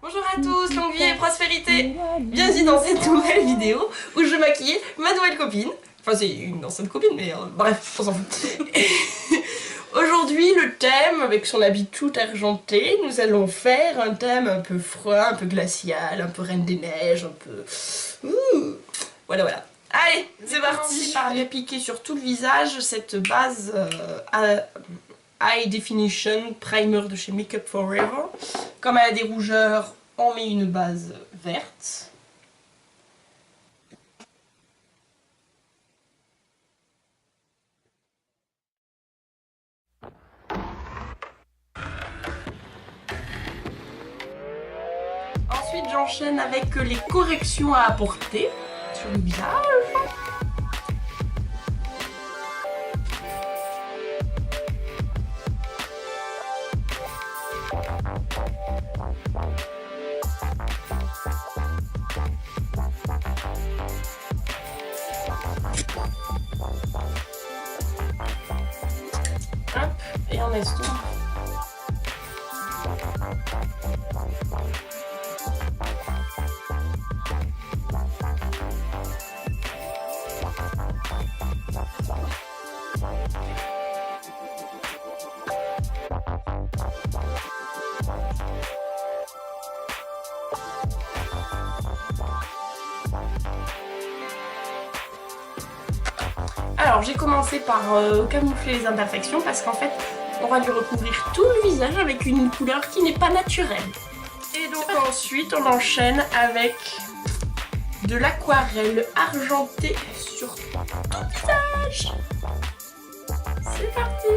Bonjour à tous, longue vie et prospérité. Bienvenue dans cette nouvelle vidéo où je maquille ma nouvelle copine. Enfin c'est une ancienne copine mais bref, on s'en fout. Aujourd'hui le thème, avec son habit tout argenté, nous allons faire un thème un peu froid, un peu glacial, un peu Reine des Neiges, un peu... Voilà. Allez, c'est parti. Par appliquer sur tout le visage cette base High Definition Primer de chez Make Up For Ever. Comme elle a des rougeurs, on met une base verte. Ensuite, j'enchaîne avec les corrections à apporter sur le visage. Hop, et on laisse tout. Alors j'ai commencé par camoufler les imperfections parce qu'en fait on va lui recouvrir tout le visage avec une couleur qui n'est pas naturelle. Et donc ensuite on enchaîne avec de l'aquarelle argentée sur tout le visage. C'est parti!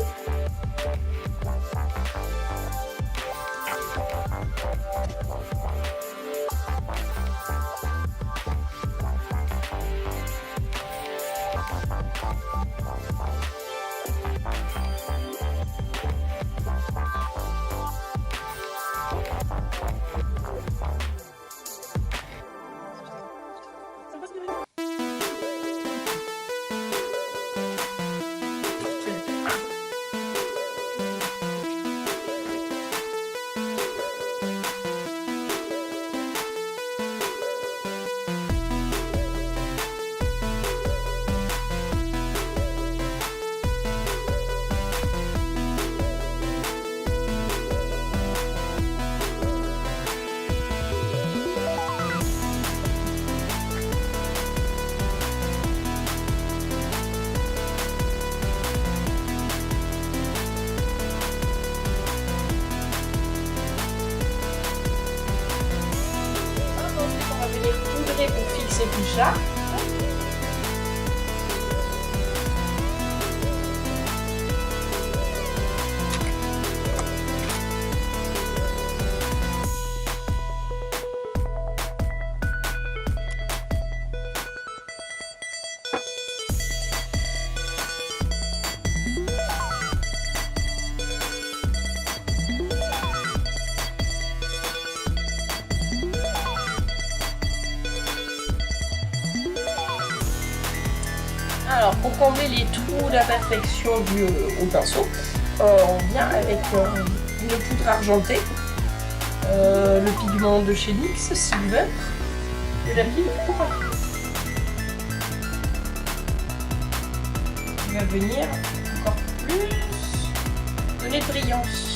Pour fixer tout ça. Alors pour combler les trous d'imperfection dus au pinceau, on vient avec une poudre argentée, le pigment de chez NYX, Silver, que j'applique pour il va venir encore plus donner de brillance.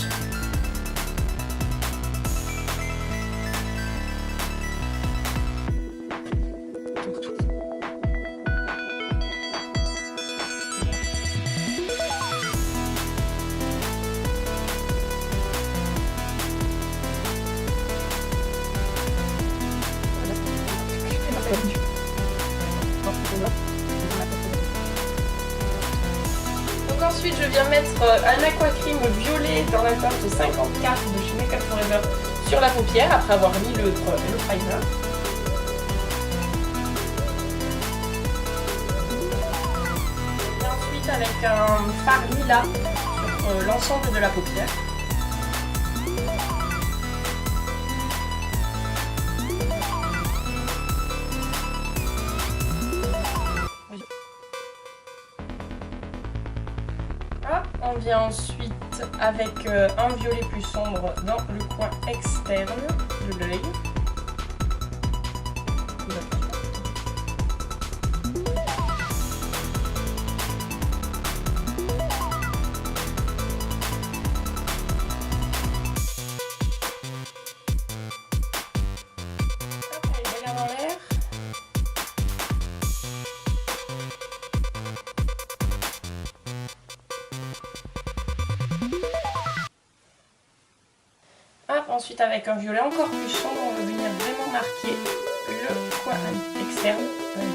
Donc ensuite je viens mettre un aquacrim violet dans la teinte 54 de chez Make Up For Ever sur la paupière après avoir mis le primer. Et ensuite avec un fard lilas sur l'ensemble de la paupière. On vient ensuite ensuite avec un violet plus sombre dans le coin externe de l'œil. Ensuite avec un violet encore plus sombre, on va venir vraiment marquer le coin externe de l'œil.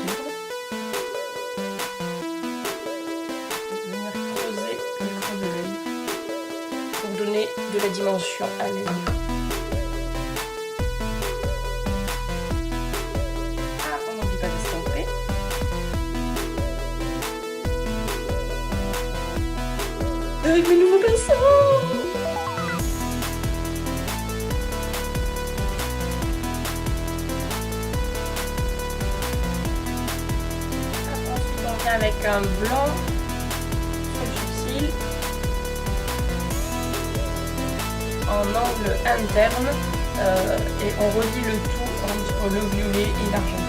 Venir creuser le creux de l'œil pour donner de la dimension à l'œil. Ah, on n'oublie pas d'estomper. Avec mes nouveaux pinceaux. Avec un blanc sur le sourcil en angle interne et on relie le tout entre le violet et l'argent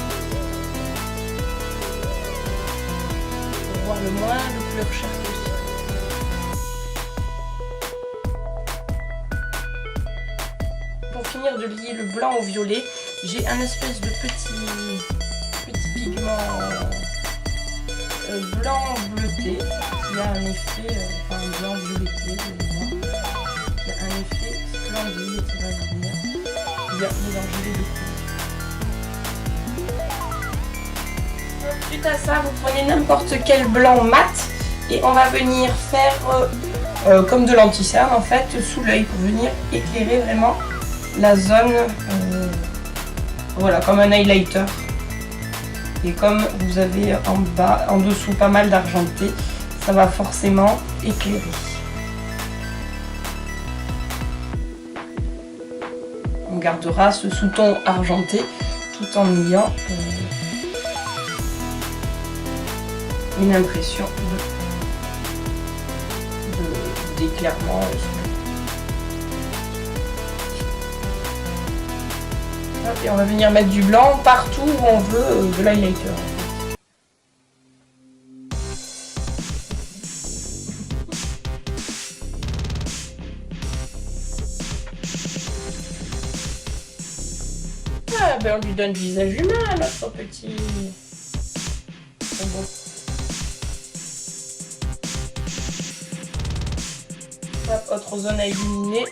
pour voir le moins de couleur chair possible. Pour finir de lier le blanc au violet, j'ai un espèce de petit pigment blanc bleuté qui a un effet, enfin blanc violeté, qui a un effet splendide et qui va venir mélanger les deux couleurs. Suite à ça, vous prenez n'importe quel blanc mat et on va venir faire comme de l'anti-cerne en fait sous l'œil pour venir éclairer vraiment la zone, voilà, comme un highlighter. Et comme vous avez en bas, en dessous pas mal d'argenté, ça va forcément éclairer. On gardera ce sous-ton argenté tout en ayant une impression d'éclairement. Et on va venir mettre du blanc partout où on veut de l'highlighter. Ah ben on lui donne le visage humain à notre petit robot. Hop, autre zone à illuminer.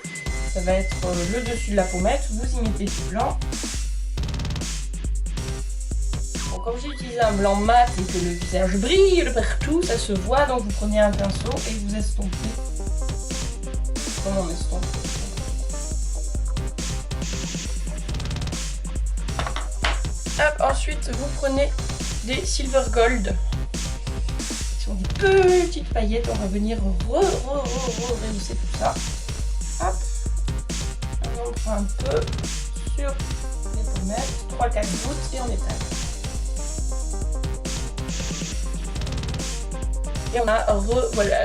Ça va être le dessus de la pommette, vous y mettez du blanc. Bon, comme j'ai utilisé un blanc mat et que le visage brille de partout, ça se voit, donc vous prenez un pinceau et vous estompez. Comme on estompe. Hop, ensuite vous prenez des silver gold. Ce sont des petites paillettes, on va venir rehausser tout ça. Hop. On prend un peu sur les pommettes, 3-4 gouttes et on étale. Et on a voilà,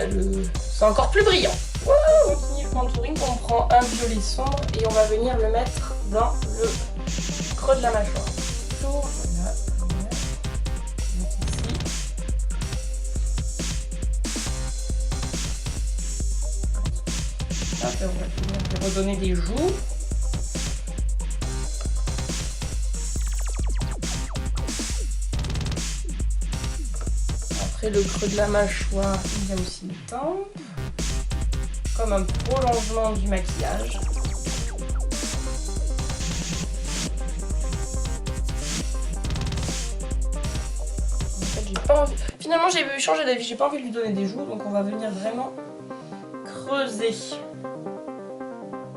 c'est encore plus brillant. Wow, on continue le contouring, on prend un violet sombre et on va venir le mettre dans le creux de la mâchoire. Tout, voilà, ici. Hop, on va redonner des joues. Après le creux de la mâchoire, il y a aussi une tempe, comme un prolongement du maquillage. En fait, j'ai pas envie. Finalement, j'ai changé d'avis, j'ai pas envie de lui donner des joues, donc on va venir vraiment creuser.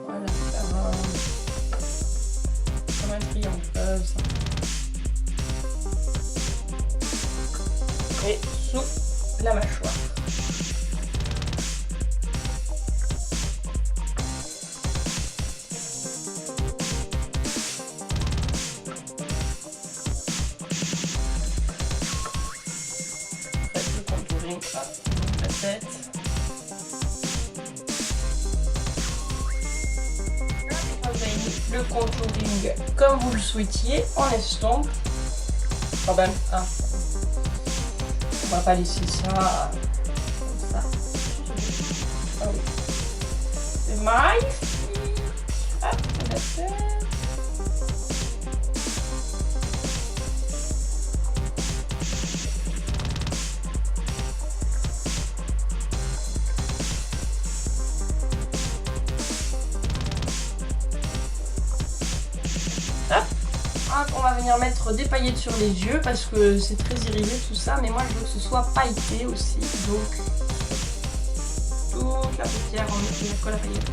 Voilà, faire comme un triangle, comme ça. Et sous la mâchoire. Faites le contouring, hop, la tête. le contouring comme vous le souhaitiez en estompe. Quand même, hein. On va pas laisser ça comme ça. Ah oui. C'est magnifique. Hop, on va faire. On va venir mettre des paillettes sur les yeux parce que c'est très irisé tout ça, mais moi je veux que ce soit pailleté aussi, donc toute la paupière on met la colle à paillettes.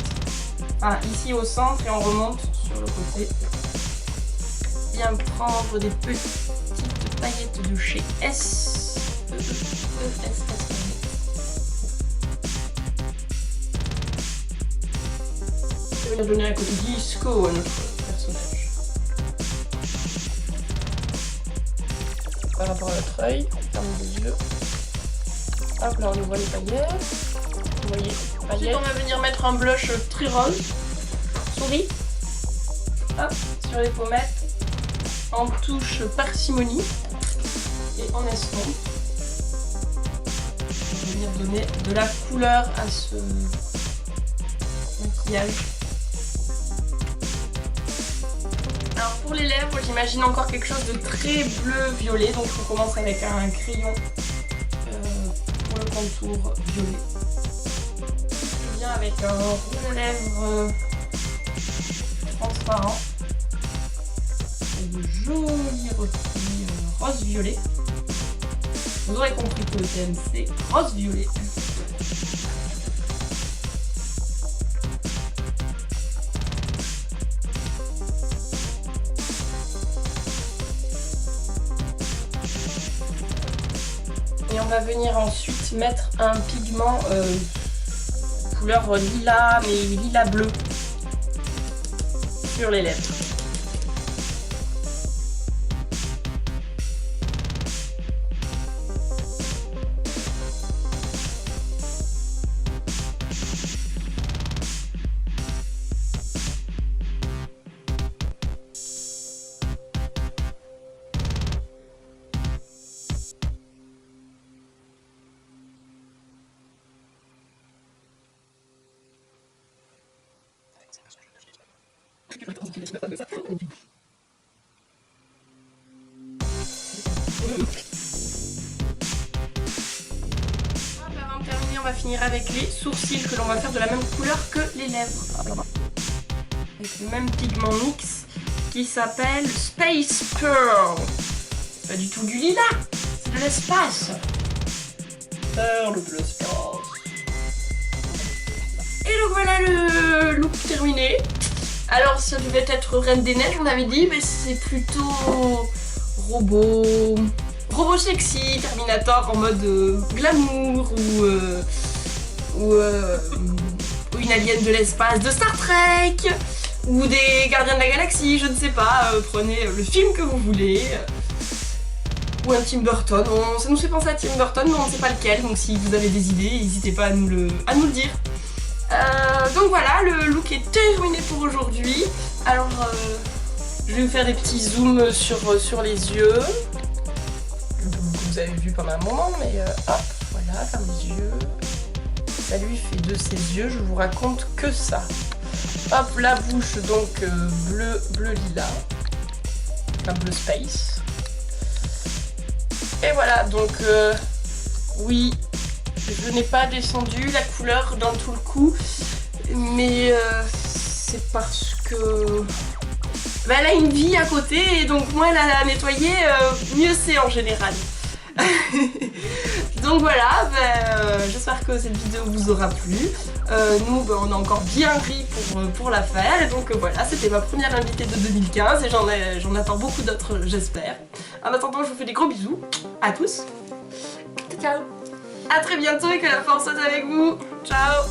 Voilà, ici au centre et on remonte sur le côté. Bien prendre des petites paillettes de chez S. Je vais venir donner un côté disco à notre personnage. Par rapport à notre œil, ferme les yeux. Hop, là on ouvre les paillettes. Vous voyez, paillettes. Ensuite on va venir mettre un blush très rose. Souris. Hop, sur les pommettes. En touche parcimonie. Et en estompe. On va venir donner de la couleur à ce maquillage. Alors pour les lèvres, j'imagine encore quelque chose de très bleu-violet, donc on commence avec un crayon pour le contour violet. Je viens avec un rouge à lèvres transparent et de jolis reflets rose-violet. Vous aurez compris que le thème c'est rose-violet. Et on va venir ensuite mettre un pigment couleur lilas, mais lilas bleu sur les lèvres. Avant de terminer, on va finir avec les sourcils que l'on va faire de la même couleur que les lèvres. Avec le même pigment mix qui s'appelle Space Pearl. C'est pas du tout du lilas, c'est de l'espace. Pearl de l'espace. Et donc voilà le look terminé. Alors ça devait être Reine des Neiges on avait dit, mais c'est plutôt robot sexy, Terminator en mode glamour ou une alien de l'espace de Star Trek ou des Gardiens de la Galaxie, je ne sais pas, prenez le film que vous voulez. Ou un Tim Burton, ça nous fait penser à Tim Burton mais on ne sait pas lequel, donc si vous avez des idées, n'hésitez pas à nous le dire. Donc voilà, le look est terminé pour aujourd'hui. Alors je vais vous faire des petits zooms sur les yeux. Vous avez vu pendant un moment, mais hop, voilà, ferme les yeux. Ça lui fait de ses yeux, je vous raconte que ça. Hop, la bouche donc bleu lilas, un bleu space. Et voilà, donc oui, je n'ai pas descendu la couleur dans tout le coup, mais c'est parce que elle a une vie à côté et donc moins elle a à nettoyer, mieux c'est en général. Donc voilà, j'espère que cette vidéo vous aura plu. Nous on a encore bien ri pour la faire et donc voilà, c'était ma première invitée de 2015 et j'en attends beaucoup d'autres, j'espère. En attendant, je vous fais des gros bisous à tous. Ciao. À très bientôt et que la force soit avec vous. Ciao.